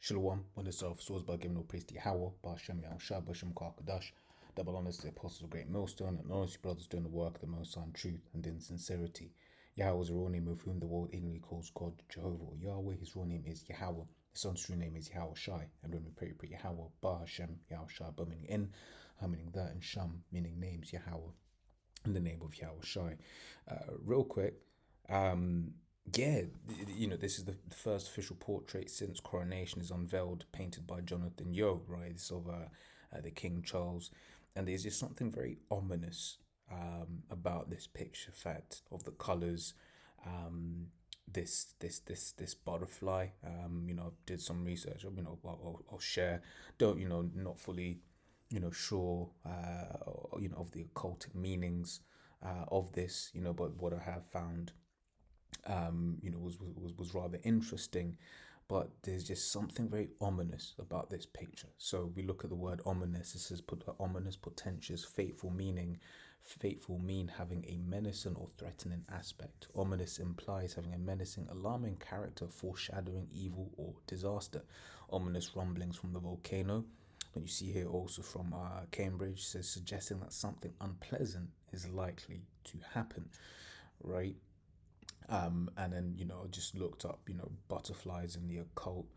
Shalom, when the self source by giving no praise to Yahweh, Bashem Yahushua, Bashem Kakadash, double honors to the apostles of Great Millstone, and honors brothers doing the work of the Most High in truth and in sincerity. Yahweh's real name, with whom the world ignorantly calls God Jehovah or Yahweh. His real name is Yahweh. His son's true name is Yahweh Shai. And when we pray Yahweh, Bashem Yahushua, Ba meaning in, Ha meaning that, and Sham meaning names, Yahweh, in the name of Yahweh Shai. Real quick, yeah, this is the first official portrait since coronation is unveiled, painted by Jonathan Yeo, right? This of the King Charles, and there's just something very ominous about this picture. Fact of the colors, this butterfly. Did some research. I'll share. Don't not fully, sure. Of the occultic meanings of this. But what I have found was rather interesting, but there's just something very ominous about this picture. So we look at the word ominous. It says ominous, portentous, fateful meaning. Fateful mean having a menacing or threatening aspect. Ominous implies having a menacing, alarming character, foreshadowing evil or disaster. Ominous rumblings from the volcano. And you see here also from Cambridge, says suggesting that something unpleasant is likely to happen, right? And then I just looked up butterflies in the occult.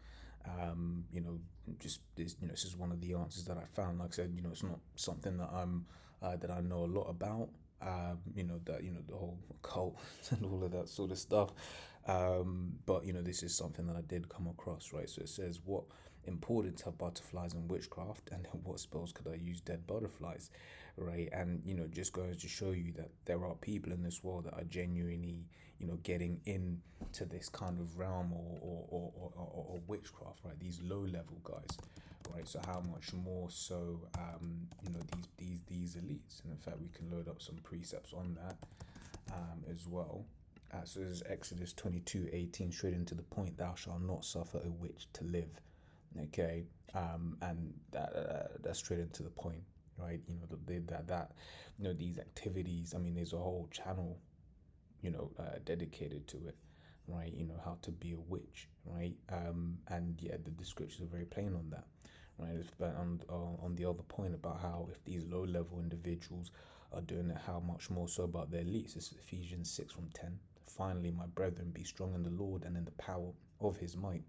Just this is one of the answers that I found. Like I said, it's not something that that I know a lot about. The whole occult and all of that sort of stuff. But this is something that I did come across, right? So it says, what importance have butterflies in witchcraft, and what spells could I use dead butterflies, right? And just goes to show you that there are people in this world that are genuinely getting into this kind of realm or witchcraft, right? These low level guys, right? So how much more so these elites. And in fact, we can load up some precepts on that as well. So this is Exodus 22:18, straight into the point: thou shalt not suffer a witch to live. Okay, and that's straight into the point, right? These activities. I mean, there's a whole channel dedicated to it, right? How to be a witch, right? And yeah, the descriptions are very plain on that, right? But on the other point about how if these low level individuals are doing it, how much more so about their elites. This is Ephesians 6:10. Finally, my brethren, be strong in the Lord and in the power of his might.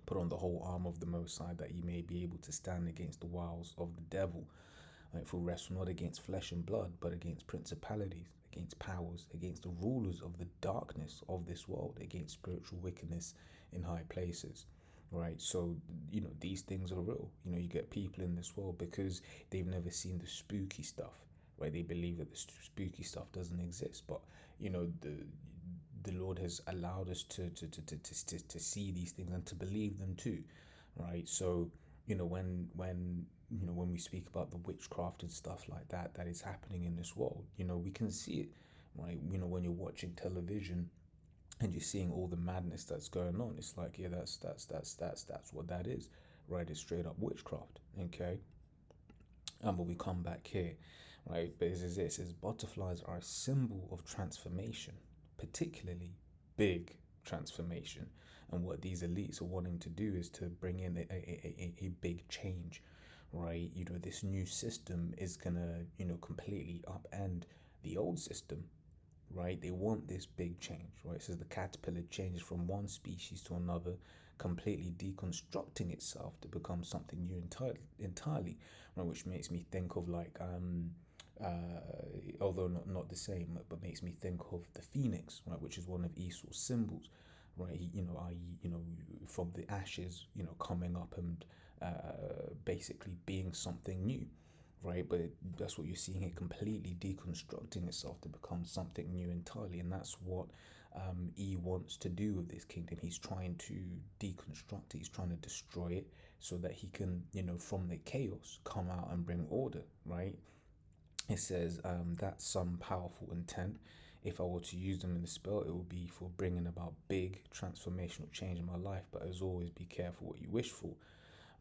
Put on the whole arm of the Most High, that ye may be able to stand against the wiles of the devil. For wrestle not against flesh and blood, but against principalities, against powers, against the rulers of the darkness of this world, against spiritual wickedness in high places. Right, so these things are real. You get people in this world because they've never seen the spooky stuff, right? They believe that the spooky stuff doesn't exist, but the Lord has allowed us to see these things and to believe them too, right? So when we speak about the witchcraft and stuff like that is happening in this world, we can see it, right? When you're watching television and you're seeing all the madness that's going on, it's like, yeah, that's what that is, right? It's straight up witchcraft, okay? But we come back here, right? But it says butterflies are a symbol of transformation, particularly big transformation. And what these elites are wanting to do is to bring in a big change, right? This new system is gonna, completely upend the old system, right? They want this big change, right? It says the caterpillar changes from one species to another, completely deconstructing itself to become something new entirely, right? Which makes me think of like although not the same, but makes me think of the phoenix, right, which is one of Esau's symbols, right? From the ashes, coming up and basically being something new, right? But that's what you're seeing here, completely deconstructing itself to become something new entirely, and that's what E wants to do with this kingdom. He's trying to deconstruct it. He's trying to destroy it so that he can, from the chaos, come out and bring order, right? It says that's some powerful intent. If I were to use them in the spell, it would be for bringing about big transformational change in my life. But as always, be careful what you wish for,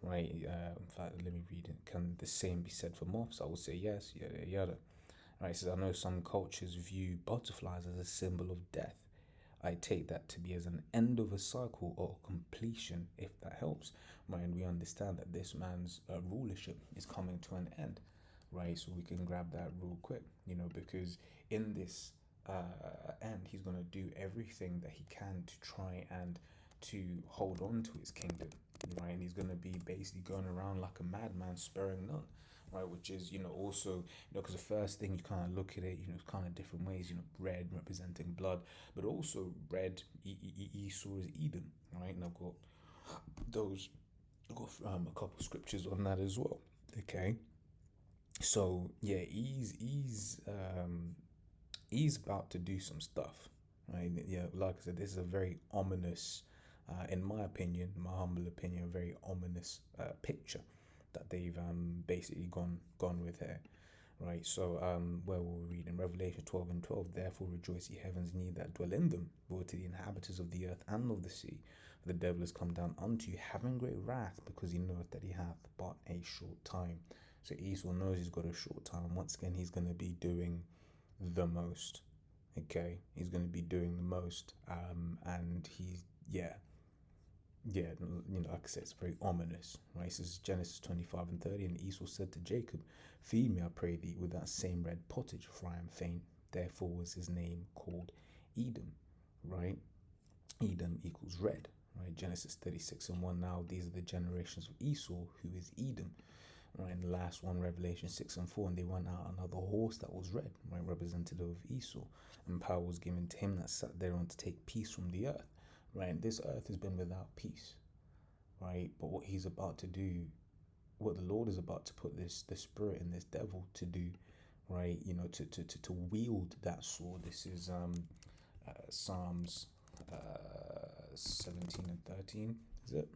right? In fact, let me read it. Can the same be said for moths? I would say yes, yada yada. Right, it says, I know some cultures view butterflies as a symbol of death. I take that to be as an end of a cycle or completion, if that helps, right? And we understand that this man's rulership is coming to an end, right? So we can grab that real quick, because in this end, he's going to do everything that he can to try and to hold on to his kingdom, right? And he's going to be basically going around like a madman, sparing none, right? Which is, also, because the first thing you kind of look at it, kind of different ways, red representing blood, but also red, Esau is Edom, right? And I've got those, a couple scriptures on that as well, okay? So yeah, he's about to do some stuff, right? Yeah, like I said, this is a very ominous, in my opinion, my humble opinion, a very ominous picture that they've basically gone with here, right? So where will we read in Revelation 12:12? Therefore rejoice, ye heavens, and ye that dwell in them, woe to the inhabitants of the earth and of the sea. For the devil is come down unto you, having great wrath, because he knoweth that he hath but a short time. So Esau knows he's got a short time, and once again he's going to be doing the most. Okay, he's going to be doing the most, and he's like I said, it's very ominous, right? This is Genesis 25:30, and Esau said to Jacob, "Feed me, I pray thee, with that same red pottage, for I am faint." Therefore was his name called Edom, right? Edom equals red, right? Genesis 36:1. Now these are the generations of Esau, who is Edom. Right, and the last one, Revelation 6:4, and they went out another horse that was red, right, representative of Esau, and power was given to him that sat thereon to take peace from the earth, right? And this earth has been without peace, right? But what he's about to do, what the Lord is about to put the spirit in this devil to do, right? To wield that sword. This is Psalms 17:13, is it?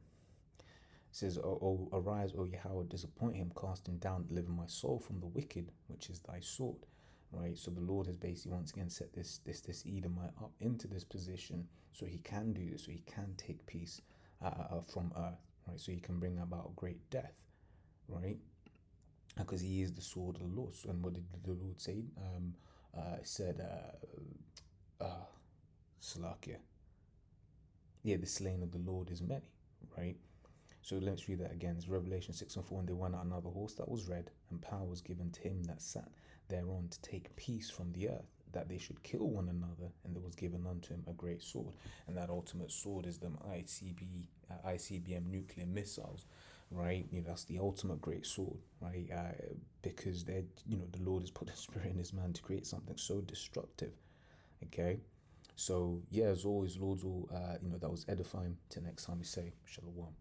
Says, "O arise, O Yahweh, disappoint him, cast him down, deliver my soul from the wicked, which is thy sword." Right. So the Lord has basically once again set this Edomite up into this position, so he can do this, so he can take peace from earth, right? So he can bring about great death, right? Because he is the sword of the Lord. And what did the Lord say? It said, Salakia. Yeah, the slain of the Lord is many, right? So let's read that again. It's Revelation 6:4. And they went out another horse that was red, and power was given to him that sat thereon to take peace from the earth, that they should kill one another, and there was given unto him a great sword. And that ultimate sword is them ICBM nuclear missiles, right? That's the ultimate great sword, right? Because the Lord has put the spirit in his man to create something so destructive. Okay. So yeah, as always, Lord's all that was edifying. Till next time we say Shalom.